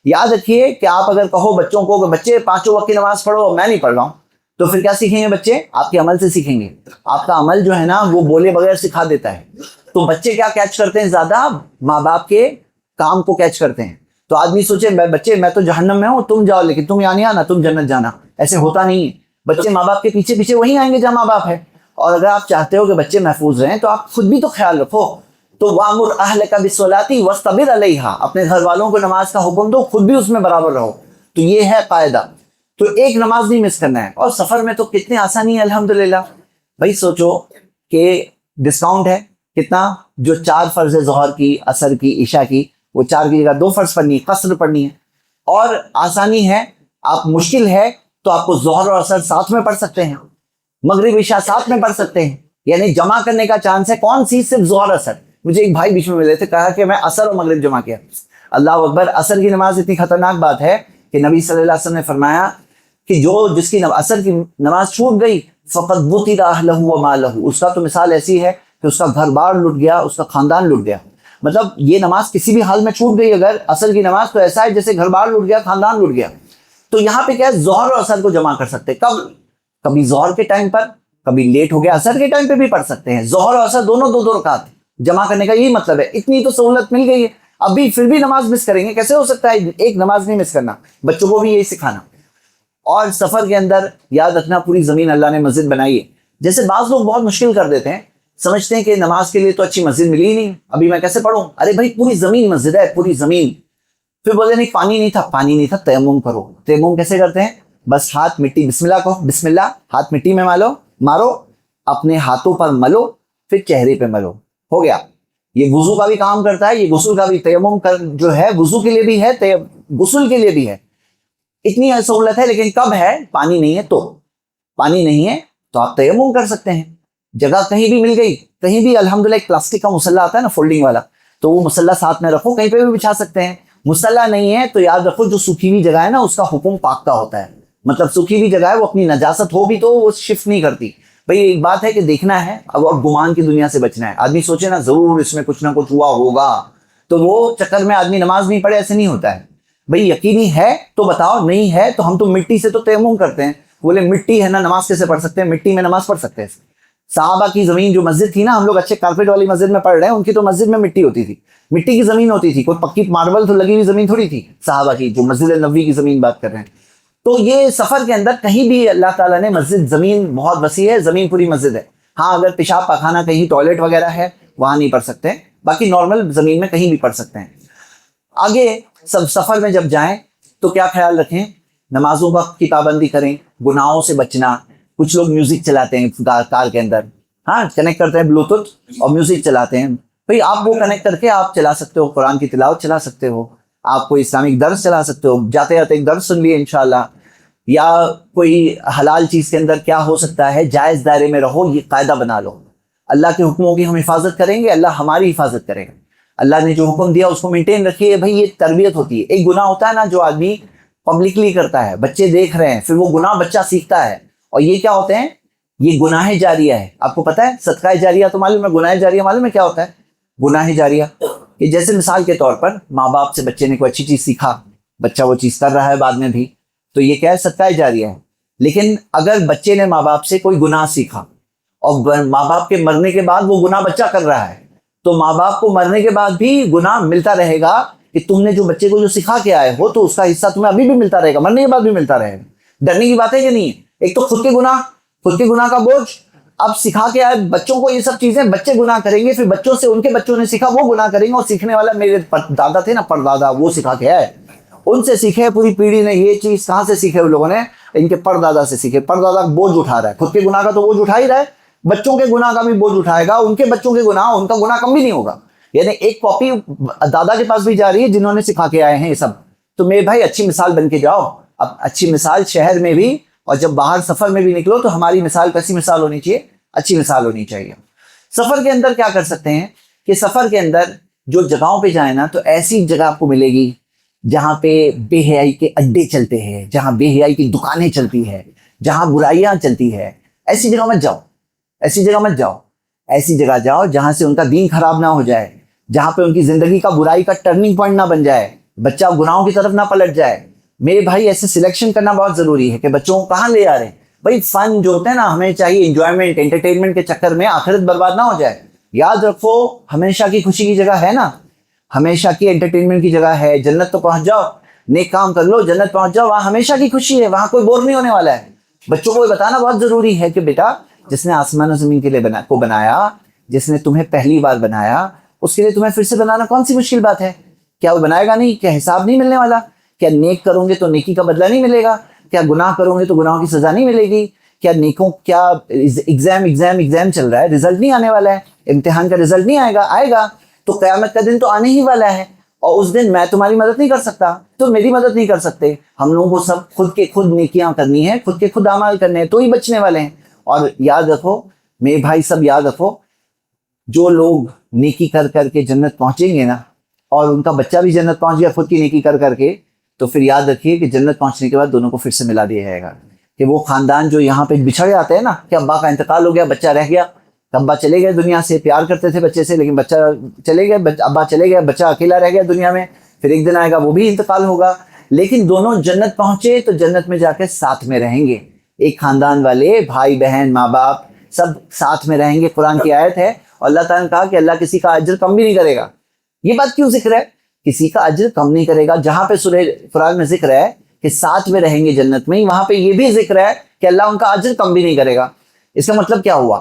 یاد رکھیے کہ آپ اگر کہو بچوں کو کہ بچے 5 وقت کی نماز پڑھو, میں نہیں پڑھ رہا ہوں, تو پھر کیا سیکھیں گے بچے؟ آپ کے عمل سے سیکھیں گے. آپ کا عمل جو ہے نا وہ بولے بغیر سکھا دیتا ہے. تو بچے کیا کیچ کرتے ہیں زیادہ؟ ماں باپ کے کام کو کیچ کرتے ہیں. تو آدمی سوچے بچے میں تو جہنم میں ہوں تم جاؤ لیکن تم یہاں نہیں آنا, تم جنت جانا. ایسے ہوتا نہیں ہے. بچے ماں باپ کے پیچھے پیچھے وہیں آئیں گے جہاں ماں باپ ہے. اور اگر آپ چاہتے ہو کہ بچے محفوظ رہیں تو آپ خود بھی تو خیال رکھو. تو وَأْمُرْ أَهْلَكَ بِالصَّلَاةِ وَاصْطَبِرْ عَلَيْهَا, اپنے گھر والوں کو نماز کا حکم دو, خود بھی اس میں برابر رہو. تو یہ ہے قاعدہ. تو ایک نماز نہیں مس کرنا ہے. اور سفر میں تو کتنی آسانی ہے الحمدللہ. بھائی سوچو کہ ڈسکاؤنٹ ہے کتنا, جو 4 فرض ظہر کی, عصر کی, عشاء کی, وہ 4 کی جگہ 2 فرض پڑھنی ہے, قصر پڑھنی ہے. اور آسانی ہے, آپ مشکل ہے تو آپ کو ظہر اور عصر ساتھ میں پڑھ سکتے ہیں, مغرب عشاء ساتھ میں پڑھ سکتے ہیں. یعنی جمع کرنے کا چانس ہے. کون سی؟ صرف ظہر عصر. مجھے ایک بھائی بیچ میں ملے تھے, کہا کہ میں عصر اور مغرب جمع کیا. اللہ اکبر. عصر کی نماز اتنی خطرناک بات ہے کہ نبی صلی اللہ علیہ وسلم نے فرمایا کہ جس کی عصر کی نماز چھوٹ گئی فقط بُطِلَ أَهْلَهُ وَمَالَهُ, اس کا تو مثال ایسی ہے کہ اس کا گھر بار لٹ گیا, اس کا خاندان لٹ گیا. مطلب یہ نماز کسی بھی حال میں چھوٹ گئی اگر عصر کی نماز, تو ایسا ہے جیسے گھر بار لٹ گیا, خاندان لٹ گیا. تو یہاں پہ کیا ہے, ظہر اور عصر کو جمع کر سکتے. کبھی ظہر کے ٹائم پر, کبھی لیٹ ہو گیا عصر کے ٹائم پہ بھی پڑھ سکتے ہیں. ظہر اور عصر دونوں 2 رکعت جمع کرنے کا یہی مطلب ہے. اتنی تو سہولت مل گئی ہے, ابھی پھر بھی نماز مس کریں گے. کیسے ہو سکتا ہے ایک نماز نہیں مس کرنا؟ بچوں کو بھی یہی سکھانا. اور سفر کے اندر یاد رکھنا, پوری زمین اللہ نے مسجد بنائی ہے. جیسے بعض لوگ بہت مشکل کر دیتے ہیں, سمجھتے ہیں کہ نماز کے لیے تو اچھی مسجد ملی ہی نہیں, ابھی میں کیسے پڑھوں؟ ارے بھائی پوری زمین مسجد ہے, پوری زمین. پھر بولے نہیں پانی نہیں تھا, پانی نہیں تھا, تیمم کرو. تیمم کیسے کرتے ہیں؟ بس ہاتھ مٹی, بسم اللہ کہو, بسم اللہ, ہاتھ مٹی میں مارو, اپنے ہاتھوں پر ملو, پھر چہرے پہ ملو, ہو گیا. یہ وضو کا بھی کام کرتا ہے, یہ غسل کا بھی. تیمم جو ہے وضو کے لیے بھی ہے, غسل کے لیے بھی ہے. اتنی سہولت ہے. لیکن کب ہے؟ پانی نہیں ہے تو. پانی نہیں ہے تو آپ تیمم کر سکتے ہیں. جگہ کہیں بھی مل گئی, کہیں بھی الحمدللہ. ایک پلاسٹک کا مصلح آتا ہے نا فولڈنگ والا, تو وہ مصلح ساتھ میں رکھو, کہیں پہ بھی بچھا سکتے ہیں. مصلح نہیں ہے تو یاد رکھو جو سوکھی ہوئی جگہ ہے نا اس کا حکم پاک کا ہوتا ہے. مطلب سوکھی ہوئی جگہ ہے, وہ اپنی نجاست ہو بھی تو وہ شفٹ نہیں کرتی. بھئی ایک بات ہے کہ دیکھنا ہے, اب گمان کی دنیا سے بچنا ہے. آدمی سوچے نا ضرور اس میں کچھ نہ کچھ ہوا ہوگا, تو وہ چکر میں آدمی نماز نہیں پڑھے, ایسے نہیں ہوتا ہے. بھئی یقینی ہے تو بتاؤ, نہیں ہے تو ہم تو مٹی سے تو تیمم کرتے ہیں. بولے مٹی ہے نا, نماز کیسے پڑھ سکتے ہیں؟ مٹی میں نماز پڑھ سکتے ہیں. صحابہ کی زمین جو مسجد تھی نا, ہم لوگ اچھے کارپیٹ والی مسجد میں پڑھ رہے ہیں, ان کی تو مسجد میں مٹی ہوتی تھی, مٹی کی زمین ہوتی تھی, کوئی پکی ماربل تو لگی ہوئی زمین تھوڑی تھی صحابہ کی, جو مسجد نبوی کی زمین بات کر رہے ہیں. تو یہ سفر کے اندر کہیں بھی اللہ تعالیٰ نے مسجد, زمین بہت وسیع ہے, زمین پوری مسجد ہے. ہاں اگر پیشاب پاخانہ کہیں ٹوائلٹ وغیرہ ہے وہاں نہیں پڑھ سکتے, باقی نارمل زمین میں کہیں بھی پڑھ سکتے ہیں. آگے سفر میں جب جائیں تو کیا خیال رکھیں؟ نمازوں کا کی پابندی کریں, گناہوں سے بچنا. کچھ لوگ میوزک چلاتے ہیں کار کے اندر, ہاں کنیکٹ کرتے ہیں بلوٹوتھ اور میوزک چلاتے ہیں. بھئی آپ وہ کنیکٹ کر کے آپ چلا سکتے ہو, قرآن کی تلاوت چلا سکتے ہو, آپ کوئی اسلامک درس چلا سکتے ہو, جاتے جاتے ایک درس سن لیے انشاءاللہ. یا کوئی حلال چیز کے اندر کیا ہو سکتا ہے, جائز دائرے میں رہو, یہ قاعدہ بنا لو. اللہ کے حکموں کی ہم حفاظت کریں گے, اللہ ہماری حفاظت کرے گا. اللہ نے جو حکم دیا اس کو مینٹین رکھیے. بھئی یہ تربیت ہوتی ہے. ایک گناہ ہوتا ہے نا جو آدمی پبلکلی کرتا ہے, بچے دیکھ رہے ہیں, پھر وہ گناہ بچہ سیکھتا ہے. اور یہ کیا ہوتے ہیں؟ یہ گناہ جاریہ ہے. آپ کو پتا ہے صدقہ جاریہ تو معلوم ہے, گناہ جاریہ معلوم ہے کیا ہوتا ہے؟ گناہ جاریہ کہ جیسے مثال کے طور پر ماں باپ سے بچے نے کوئی اچھی چیز سیکھا, بچہ وہ چیز کر رہا ہے بعد میں بھی, تو یہ کیا ہے؟ صدقہ جاریہ ہے. لیکن اگر بچے نے ماں باپ سے کوئی گناہ سیکھا اور ماں باپ کے مرنے کے بعد وہ گناہ بچہ کر رہا ہے, تو ماں باپ کو مرنے کے بعد بھی گناہ ملتا رہے گا کہ تم نے جو بچے کو جو سکھا کے آئے ہو تو اس کا حصہ تمہیں ابھی بھی ملتا رہے گا, مرنے کے بعد بھی ملتا رہے گا. ڈرنے کی بات ہے کہ نہیں ہے؟ ایک تو خود کے گناہ کا بوجھ, اب سکھا کے آئے بچوں کو یہ سب چیزیں, بچے گناہ کریں گے, پھر بچوں سے ان کے بچوں نے سیکھا وہ گناہ کریں گے. اور سیکھنے والا میرے دادا تھے نا, پردادا, وہ سکھا کے آئے, ان سے سیکھے, پوری پیڑھی نے یہ چیز کہاں سے سیکھے ان لوگوں نے؟ ان کے پردادا سے سیکھے. پردادا بوجھ اٹھا رہا ہے, خود کے گناہ کا تو بوجھ اٹھا ہی رہا ہے, بچوں کے گناہ کا بھی بوجھ اٹھائے گا. ان کے بچوں کے گناہ, ان کا گناہ کم بھی نہیں ہوگا. یعنی ایک کاپی دادا کے پاس بھی جا رہی ہے جنہوں نے سکھا کے آئے ہیں یہ سب. تو میرے بھائی اچھی مثال بن کے جاؤ. اب اچھی مثال شہر میں بھی, اور جب باہر سفر میں بھی نکلو تو ہماری مثال کیسی مثال ہونی چاہیے؟ اچھی مثال ہونی چاہیے. سفر کے اندر کیا کر سکتے ہیں کہ سفر کے اندر جو جگہوں پہ جائیں نا, تو ایسی جگہ آپ کو ملے گی جہاں پہ بے حیائی کے اڈے چلتے ہیں, جہاں بے حیائی کی دکانیں چلتی ہے, جہاں برائیاں چلتی ہے. ایسی جگہ مت جاؤ, ایسی جگہ مت جاؤ. ایسی جگہ جاؤ جہاں سے ان کا دین خراب نہ ہو جائے, جہاں پہ ان کی زندگی کا برائی کا ٹرننگ پوائنٹ نہ بن جائے, بچہ گناہوں کی طرف نہ پلٹ جائے. میرے بھائی ایسے سلیکشن کرنا بہت ضروری ہے کہ بچوں کو کہاں لے آ رہے ہیں. بھائی فن جو ہوتا ہے نا ہمیں چاہیے انجوائمنٹ انٹرٹینمنٹ کے چکر میں آخرت برباد نہ ہو جائے. یاد رکھو ہمیشہ کی خوشی کی جگہ ہے نا, ہمیشہ کی انٹرٹینمنٹ کی جگہ ہے. جنت تو پہنچ جاؤ, نیک کام کر لو, جنت پہنچ جاؤ, وہاں ہمیشہ کی خوشی ہے, وہاں کوئی بور نہیں ہونے والا ہے. بچوں کو بتانا بہت ضروری ہے کہ بیٹا جس نے آسمان و زمین کے لیے بنایا, جس نے تمہیں پہلی بار بنایا, اس کے لیے تمہیں پھر سے بنانا کون سی مشکل بات ہے؟ کیا وہ بنائے گا نہیں؟ کیا حساب نہیں ملنے والا؟ کیا نیک کرو گے تو نیکی کا بدلہ نہیں ملے گا؟ کیا گناہ کرو گے تو گناہوں کی سزا نہیں ملے گی؟ کیا نیکوں کیا ایگزام چل رہا ہے, رزلٹ نہیں آنے والا ہے, امتحان کا رزلٹ نہیں آئے گا تو قیامت کا دن تو آنے ہی والا ہے, اور اس دن میں تمہاری مدد نہیں کر سکتا, تو میری مدد نہیں کر سکتے. ہم لوگوں کو سب خود کے خود نیکیاں کرنی ہے, خود کے خود اعمال کرنے ہیں, تو ہی بچنے والے ہیں. اور یاد رکھو میرے بھائی سب یاد رکھو, جو لوگ نیکی کر کر کے جنت پہنچیں گے نا, اور ان کا بچہ بھی جنت پہنچ گیا خود کی نیکی کر کر کے, تو پھر یاد رکھیے کہ جنت پہنچنے کے بعد دونوں کو پھر سے ملا دیا جائے گا. کہ وہ خاندان جو یہاں پہ بچھڑ جاتے ہیں نا, کہ ابا کا انتقال ہو گیا, بچہ رہ گیا, ابا چلے گئے دنیا سے, پیار کرتے تھے بچے سے لیکن بچہ چلے گیا, ابا چلے گیا, بچہ اکیلا رہ گیا دنیا میں, پھر ایک دن آئے گا وہ بھی انتقال ہوگا, لیکن دونوں جنت پہنچے تو جنت میں جا کے ساتھ میں رہیں گے. ایک خاندان والے بھائی بہن ماں باپ سب ساتھ میں رہیں گے. قرآن کی آیت ہے, اور اللہ تعالیٰ نے کہا کہ اللہ کسی کا اجر کم بھی نہیں کرے گا. یہ بات کیوں ذکر ہے؟ کسی کا اجر کم نہیں کرے گا. جہاں پہ سورہ قرآن میں ذکر ہے کہ ساتھ میں رہیں گے جنت میں, وہاں پہ یہ بھی ذکر ہے کہ اللہ ان کا اجر کم بھی نہیں کرے گا. اس کا مطلب کیا ہوا؟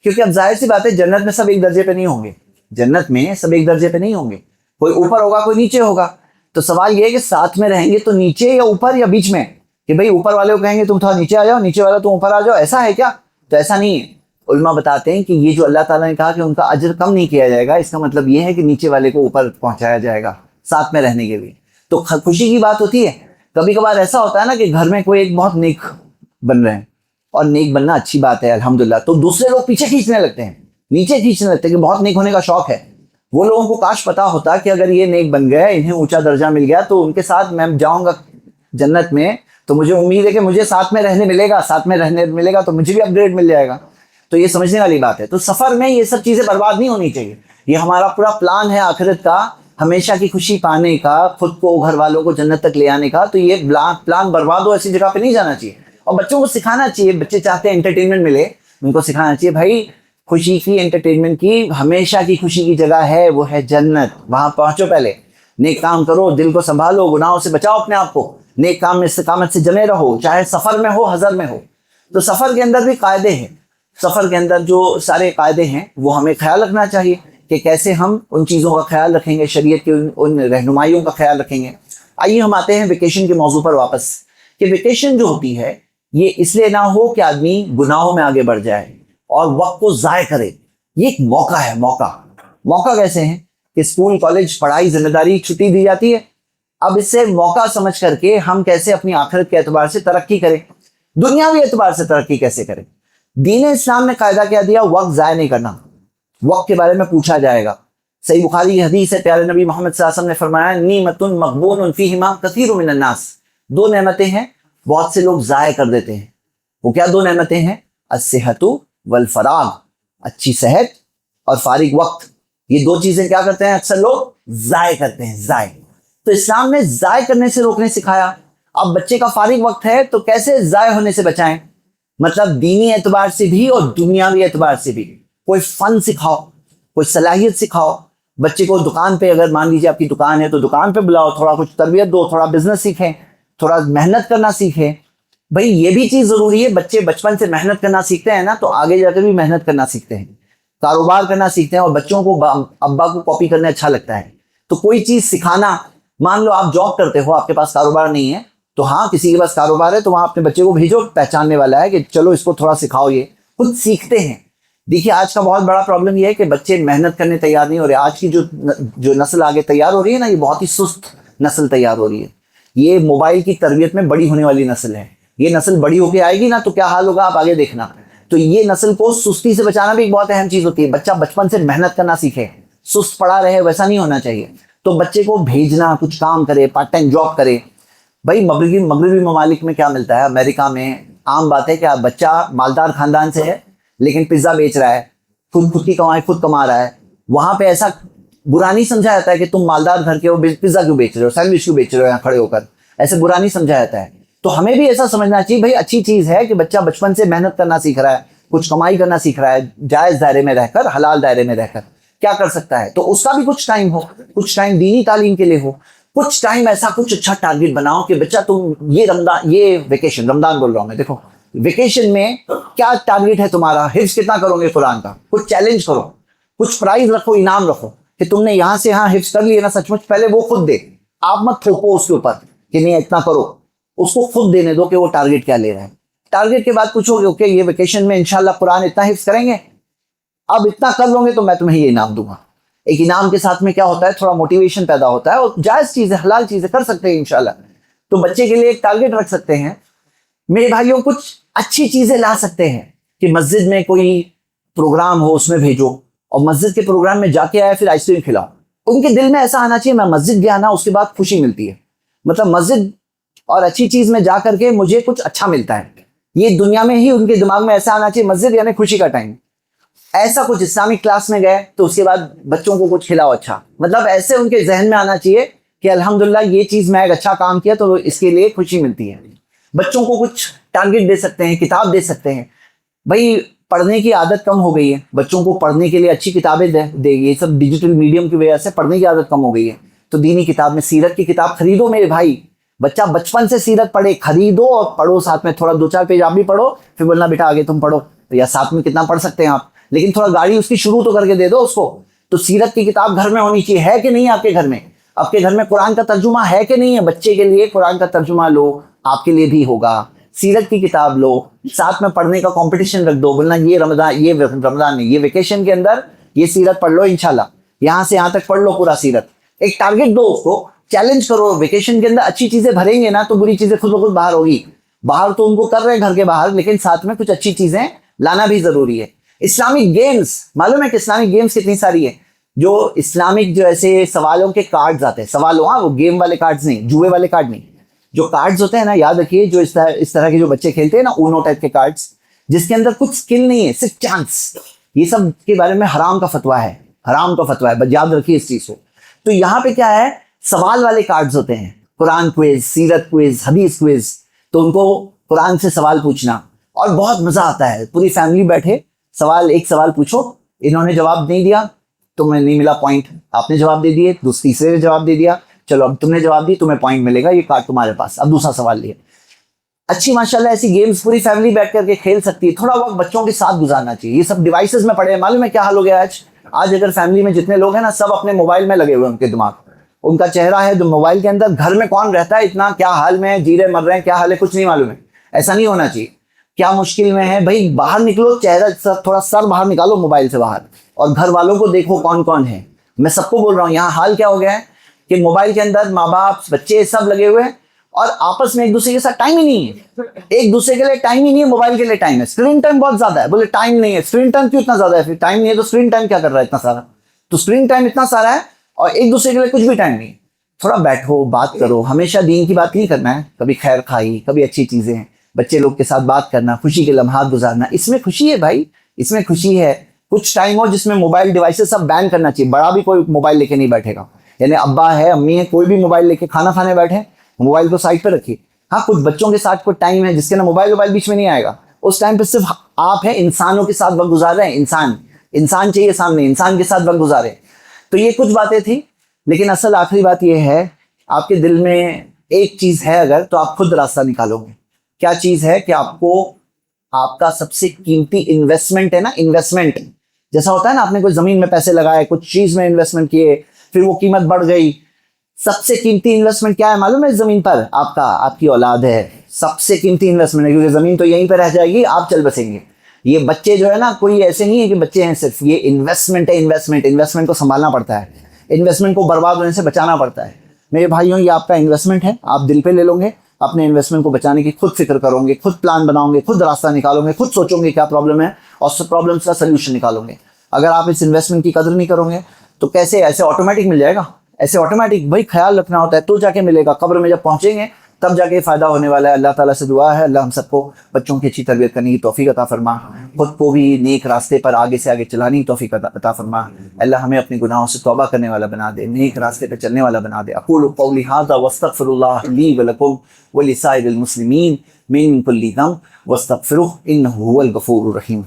کیونکہ اب ظاہر سی بات ہے جنت میں سب ایک درجے پہ نہیں ہوں گے, جنت میں سب ایک درجے پہ نہیں ہوں گے, کوئی اوپر ہوگا کوئی نیچے ہوگا. تو سوال یہ ہے کہ ساتھ میں رہیں گے تو نیچے یا اوپر یا بیچ میں؟ کہ بھئی اوپر والے کو کہیں گے تم تھوڑا نیچے آ جاؤ, نیچے والا تم اوپر آ جاؤ, ایسا ہے کیا؟ تو ایسا نہیں ہے. علماء بتاتے ہیں کہ یہ جو اللہ تعالیٰ نے کہا کہ ان کا اجر کم نہیں کیا جائے گا, اس کا مطلب یہ ہے کہ نیچے والے کو اوپر پہنچایا جائے گا ساتھ میں رہنے کے لیے. تو خوشی کی بات ہوتی ہے. کبھی کبھار ایسا ہوتا ہے نا کہ گھر میں کوئی ایک بہت نیک بن رہے ہیں, اور نیک بننا اچھی بات ہے الحمدللہ, تو دوسرے لوگ پیچھے کھینچنے لگتے ہیں, نیچے کھینچنے لگتے ہیں کہ بہت نیک ہونے کا شوق ہے. وہ لوگوں کو کاش پتا ہوتا کہ اگر یہ نیک بن گئے, انہیں اونچا درجہ مل گیا, تو ان کے ساتھ میں جاؤں گا جنت میں, تو مجھے امید ہے کہ مجھے ساتھ میں رہنے ملے گا, ساتھ میں رہنے ملے گا تو مجھے بھی اپ گریڈ مل جائے گا. تو یہ سمجھنے والی بات ہے. تو سفر میں یہ سب چیزیں برباد نہیں ہونی چاہیے. یہ ہمارا پورا پلان ہے آخرت کا, ہمیشہ کی خوشی پانے کا, خود کو گھر والوں کو جنت تک لے آنے کا. تو یہ پلان برباد ہو ایسی جگہ پہ نہیں جانا چاہیے. اور بچوں کو سکھانا چاہیے, بچے چاہتے ہیں انٹرٹینمنٹ ملے, ان کو سکھانا چاہیے بھائی خوشی کی, انٹرٹینمنٹ کی, ہمیشہ کی خوشی کی جگہ ہے, وہ ہے جنت. وہاں پہنچو, پہلے نیک کام کرو, دل کو سنبھالو, گناہوں سے بچاؤ اپنے آپ کو, نیک کام میں استقامت سے جمے رہو, چاہے سفر میں ہو حضر میں ہو. تو سفر کے اندر بھی قاعدے ہیں, سفر کے اندر جو سارے قاعدے ہیں وہ ہمیں خیال رکھنا چاہیے کہ کیسے ہم ان چیزوں کا خیال رکھیں گے, شریعت کی ان رہنمائیوں کا خیال رکھیں گے. آئیے ہم آتے ہیں ویکیشن کے موضوع پر واپس, کہ ویکیشن جو ہوتی ہے یہ اس لیے نہ ہو کہ آدمی گناہوں میں آگے بڑھ جائے اور وقت کو ضائع کرے. یہ ایک موقع ہے. موقع کیسے ہیں کہ اسکول کالج پڑھائی ذمہ داری چھٹی دی جاتی ہے, اب اس سے موقع سمجھ کر کے ہم کیسے اپنی آخرت کے اعتبار سے ترقی کریں, دنیاوی اعتبار سے ترقی کیسے کریں. دین اسلام نے قاعدہ کیا دیا؟ وقت ضائع نہیں کرنا. وقت کے بارے میں پوچھا جائے گا. صحیح بخاری کی حدیث ہے, پیارے نبی محمد صلی اللہ علیہ وسلم نے فرمایا نعمت مغبون فیہما کثیر من الناس. دو نعمتیں ہیں بہت سے لوگ ضائع کر دیتے ہیں. وہ کیا دو نعمتیں ہیں؟ الصحت والفراغ, اچھی صحت اور فارغ وقت. یہ دو چیزیں کیا کرتے ہیں اکثر لوگ؟ ضائع کرتے ہیں, ضائع. تو اسلام نے ضائع کرنے سے روکنے سکھایا. اب بچے کا فارغ وقت ہے تو کیسے ضائع ہونے سے بچائیں, مطلب دینی اعتبار سے بھی اور دنیاوی اعتبار سے بھی. کوئی فن سکھاؤ, کوئی صلاحیت سکھاؤ. بچے کو دکان پہ, اگر مان لیجیے آپ کی دکان ہے تو دکان پہ بلاؤ, تھوڑا کچھ تربیت دو, تھوڑا بزنس سیکھیں, تھوڑا محنت کرنا سیکھیں. بھئی یہ بھی چیز ضروری ہے. بچے بچپن سے محنت کرنا سیکھتے ہیں نا, تو آگے جا کے بھی محنت کرنا سیکھتے ہیں, کاروبار کرنا سیکھتے ہیں. اور بچوں کو ابا کو کاپی کرنا اچھا لگتا ہے. تو کوئی چیز سکھانا, مان لو آپ جاب کرتے ہو, آپ کے پاس کاروبار نہیں ہے, تو ہاں کسی کے پاس کاروبار ہے تو وہاں اپنے بچے کو بھیجو, پہچاننے والا ہے کہ چلو اس کو تھوڑا سکھاؤ, یہ خود سیکھتے ہیں. دیکھیے آج کا بہت بڑا پرابلم یہ ہے کہ بچے محنت کرنے تیار نہیں ہو رہے. آج کی جو نسل آگے تیار ہو رہی ہے نا, یہ بہت ہی سست نسل تیار ہو رہی ہے. یہ موبائل کی تربیت میں بڑی ہونے والی نسل ہے. یہ نسل بڑی ہو کے آئے گی نا تو کیا حال ہوگا آپ آگے دیکھنا. تو یہ نسل کو سستی سے بچانا بھی ایک بہت اہم چیز ہوتی ہے. بچہ بچپن سے محنت کرنا سیکھے, سست پڑا رہے, ویسا نہیں ہونا چاہیے. تو بچے کو بھیجنا, کچھ کام کرے, پارٹ ٹائم جاب کرے. بھائی مغربی ممالک میں کیا ملتا ہے, امریکہ میں عام بات ہے کہ بچہ مالدار خاندان سے ہے لیکن پیزا بیچ رہا ہے, خود کی کمائی خود کما رہا ہے. وہاں پہ ایسا برا نہیں سمجھا جاتا ہے کہ تم مالدار گھر کے ہو, پیزا کیوں بیچ رہے ہو, سینڈوچ کیوں بیچ رہے ہو یہاں کھڑے ہو کر, ایسے برا نہیں سمجھا جاتا ہے. تو ہمیں بھی ایسا سمجھنا چاہیے بھائی اچھی چیز ہے کہ بچہ بچپن سے محنت کرنا سیکھ رہا ہے, کچھ کمائی کرنا سیکھ رہا ہے, جائز دائرے میں رہ کر, حلال دائرے میں رہ کر کیا کر سکتا ہے, تو اس کا بھی کچھ ٹائم ہو, کچھ ٹائم دینی تعلیم کے لیے ہو, کچھ ٹائم ایسا کچھ اچھا ٹارگیٹ بناؤ کہ بچہ تم یہ رمضان, یہ ویکیشن, رمضان بول رہا ہوں میں, دیکھو ویکیشن میں کیا ٹارگیٹ ہے تمہارا, حفظ کتنا کرو گے قرآن کا, کچھ چیلنج کرو, کچھ پرائز رکھو, انعام رکھو کہ تم نے یہاں سے یہاں حفظ کر لیا نا, سچ مچ پہلے وہ خود دے, آپ مت تھوپو اس کے اوپر کہ نہیں اتنا کرو, اس کو خود دینے دو کہ وہ ٹارگیٹ کیا لے رہا ہے. ٹارگیٹ کے بعد پوچھو گے اوکے یہ ویکیشن میں انشاءاللہ قرآن اتنا حفظ کریں گے, اب اتنا کر لو گے تو میں تمہیں یہ انعام دوں گا. ایک انعام کے ساتھ میں کیا ہوتا ہے, تھوڑا موٹیویشن پیدا ہوتا ہے, اور جائز چیزیں, حلال چیزیں کر سکتے ہیں انشاءاللہ. تو بچے کے لیے ایک ٹارگیٹ رکھ سکتے ہیں. میرے بھائیوں کچھ اچھی چیزیں لا سکتے ہیں کہ مسجد میں کوئی پروگرام ہو اس میں بھیجو, اور مسجد کے پروگرام میں جا کے آئے پھر آئس کریم کھلاؤ. ان کے دل میں ایسا آنا چاہیے میں مسجد گیا نا اس کے بعد خوشی ملتی ہے, مطلب مسجد اور اچھی چیز میں جا کر کے مجھے کچھ اچھا ملتا ہے. یہ دنیا میں ہی ان کے دماغ میں ایسا آنا چاہیے مسجد یعنی خوشی کا ٹائم. ایسا کچھ اسلامک کلاس میں گئے تو اس کے بعد بچوں کو کچھ کھلاؤ اچھا, مطلب ایسے ان کے ذہن میں آنا چاہیے کہ الحمدللہ یہ چیز میں ایک اچھا کام کیا تو اس کے لیے خوشی ملتی ہے. بچوں کو کچھ ٹارگیٹ دے سکتے ہیں, کتاب دے سکتے ہیں. بھائی پڑھنے کی عادت کم ہو گئی ہے, بچوں کو پڑھنے کے لیے اچھی کتابیں دے, یہ سب ڈیجیٹل میڈیم کی وجہ سے پڑھنے کی عادت کم ہو گئی ہے. تو دینی کتاب میں سیرت کی کتاب خریدو میرے بھائی, بچہ بچپن سے سیرت پڑھے, خریدو اور پڑھو, ساتھ میں تھوڑا 2-4 پیج آپ بھی پڑھو, پھر بولنا بیٹا آگے تم پڑھو, یا ساتھ میں کتنا پڑھ سکتے ہیں آپ, لیکن تھوڑا گاڑی اس کی شروع تو کر کے دے دو اس کو. تو سیرت کی کتاب گھر میں ہونی چاہیے, ہے کہ نہیں آپ کے گھر میں, آپ کے گھر میں قرآن کا ترجمہ ہے کہ نہیں ہے, بچے کے لیے قرآن کا ترجمہ لو, آپ کے لیے بھی ہوگا. سیرت کی کتاب لو, ساتھ میں پڑھنے کا کمپٹیشن رکھ دو, بولنا یہ رمضان میں یہ ویکیشن کے اندر یہ سیرت پڑھ لو انشاءاللہ, یہاں سے یہاں تک پڑھ لو پورا سیرت. ایک ٹارگیٹ دو اس کو, چیلنج کرو. ویکیشن کے اندر اچھی چیزیں بھریں گے نا تو بری چیزیں خود بخود باہر ہوگی. باہر تو ان کو کر رہے ہیں گھر کے باہر, لیکن ساتھ میں کچھ اچھی چیزیں لانا بھی ضروری ہے. اسلامک گیمز, معلوم ہے کہ اسلامک گیمز کتنی ساری ہے, جو اسلامک جو ایسے سوالوں کے کارڈز آتے ہیں, سوالوں, ہاں وہ گیم والے کارڈز نہیں, جوئے والے کارڈ نہیں, جو کارڈز ہوتے ہیں نا, یاد رکھیے جو اس طرح کے جو بچے کھیلتے ہیں نا اونو ٹائپ کے کارڈز, جس کے اندر کچھ سکل نہیں ہے, صرف چانس, یہ سب کے بارے میں حرام کا فتویٰ ہے, حرام کا فتویٰ ہے, بس یاد رکھیے اس چیز کو. تو یہاں پہ کیا ہے, سوال والے کارڈز ہوتے ہیں, قرآن کوئز, سیرت کوئز, حدیث کوئز, تو ان کو قرآن سے سوال پوچھنا, اور بہت مزہ آتا ہے. پوری فیملی بیٹھے, ایک سوال پوچھو, انہوں نے جواب نہیں دیا تمہیں نہیں ملا پوائنٹ, آپ نے جواب دے دیے, تیسرے نے جواب دے دیا, چلو اب تم نے جواب دی, تمہیں پوائنٹ ملے گا, یہ کارڈ تمہارے پاس, اب دوسرا سوال لیا. اچھی ماشاءاللہ ایسی گیمز پوری فیملی بیٹھ کر کے کھیل سکتی ہے. تھوڑا وقت بچوں کے ساتھ گزارنا چاہیے. یہ سب ڈیوائسز میں پڑے ہیں, معلوم ہے کیا حال ہو گیا آج اگر فیملی میں جتنے لوگ ہیں نا سب اپنے موبائل میں لگے ہوئے, ان کے دماغ, ان کا چہرہ ہے جو موبائل کے اندر. گھر میں کون رہتا ہے اتنا, کیا حال میں جیرے مر رہے ہیں, کیا حال ہے کچھ نہیں معلوم ہے. ایسا نہیں ہونا چاہیے. کیا مشکل میں ہے بھائی, باہر نکلو, چہرہ تھوڑا سر باہر نکالو موبائل سے باہر, اور گھر والوں کو دیکھو کون کون ہے. میں سب کو بول رہا ہوں, یہاں حال کیا ہو گیا ہے کہ موبائل کے اندر ماں باپ بچے سب لگے ہوئے ہیں, اور آپس میں ایک دوسرے کے ساتھ ٹائم ہی نہیں ہے. ایک دوسرے کے لیے ٹائم ہی نہیں ہے, موبائل کے لیے ٹائم ہے. اسکرین ٹائم بہت زیادہ ہے, بولے ٹائم نہیں ہے. اسکرین ٹائم کیوں اتنا زیادہ ہے, پھر ٹائم نہیں ہے تو اسکرین ٹائم کیا کر رہا ہے اتنا سارا. تو اسکرین ٹائم اتنا سارا ہے اور ایک دوسرے کے لیے کچھ بھی ٹائم نہیں. تھوڑا بیٹھو, بات کرو. ہمیشہ دین کی بات نہیں کرنا ہے, کبھی خیر خواہی, کبھی اچھی چیزیں, بچے لوگ کے ساتھ بات کرنا, خوشی کے لمحات گزارنا, اس میں خوشی ہے بھائی, اس میں خوشی ہے. کچھ ٹائم ہو جس میں موبائل ڈیوائسز سب بین کرنا چاہیے. بڑا بھی کوئی موبائل لے کے نہیں بیٹھے گا, یعنی ابا ہے, امی ہے, کوئی بھی موبائل لے کے کھانا کھانے بیٹھے, موبائل کو سائڈ پہ رکھیے. ہاں کچھ بچوں کے ساتھ کوئی ٹائم ہے جس کے نا موبائل بیچ میں نہیں آئے گا, اس ٹائم پہ صرف آپ ہیں, انسانوں کے ساتھ وقت گزار رہے ہیں. انسان چاہیے سامنے, انسان کے ساتھ وقت گزارے. تو یہ کچھ باتیں تھیں, لیکن اصل آخری بات یہ ہے, آپ کے دل میں ایک چیز ہے اگر, تو آپ خود راستہ نکالو گے. کیا چیز ہے کہ آپ کو, آپ کا سب سے قیمتی انویسٹمنٹ ہے نا, انویسٹمنٹ جیسا ہوتا ہے نا, آپ نے کوئی زمین میں پیسے لگائے, کچھ چیز میں انویسٹمنٹ کیے, پھر وہ قیمت بڑھ گئی. سب سے قیمتی انویسٹمنٹ کیا ہے معلوم ہے اس زمین پر, آپ کی اولاد ہے. سب سے قیمتی انویسٹمنٹ ہے, کیونکہ زمین تو یہیں پہ رہ جائے گی, آپ چل بسیں گے. یہ بچے جو ہے نا, کوئی ایسے نہیں ہے کہ بچے ہیں صرف, یہ انویسٹمنٹ ہے. انویسٹمنٹ کو سنبھالنا پڑتا ہے, انویسٹمنٹ کو برباد ہونے سے بچانا پڑتا ہے. میرے بھائیوں, یہ آپ کا انویسٹمنٹ ہے, آپ دل پہ لے لو گے. اپنے انویسٹمنٹ کو بچانے کی خود فکر کرو گے, خود پلان بناؤ گے, خود راستہ نکالو گے, خود سوچو گے کیا پرابلم ہے, اور اس پرابلمس کا سلوشن نکالو گے. اگر آپ اس انویسٹمنٹ کی قدر نہیں کرو گے تو کیسے, ایسے آٹومیٹک مل جائے گا, ایسے آٹومیٹک. بھائی خیال رکھنا ہوتا ہے, تو جا کے ملے گا. قبر میں جب پہنچیں گے تب جا کے فائدہ ہونے والا ہے۔ اللہ تعالیٰ سے دعا ہے اللہ ہم سب کو بچوں کی اچھی تربیت کرنے کی توفیق عطا فرما، خود کو بھی نیک راستے پر آگے سے آگے چلانے کی توفیق عطا فرما۔ اللہ ہمیں اپنے گناہوں سے توبہ کرنے والا بنا دے، نیک راستے پہ چلنے والا بنا دے۔ اقول قولی ھذا واستغفر اللہ لی ولکم ولسائر المسلمین من کل ذنب واستغفروہ انہ ھو الغفور الرحیم۔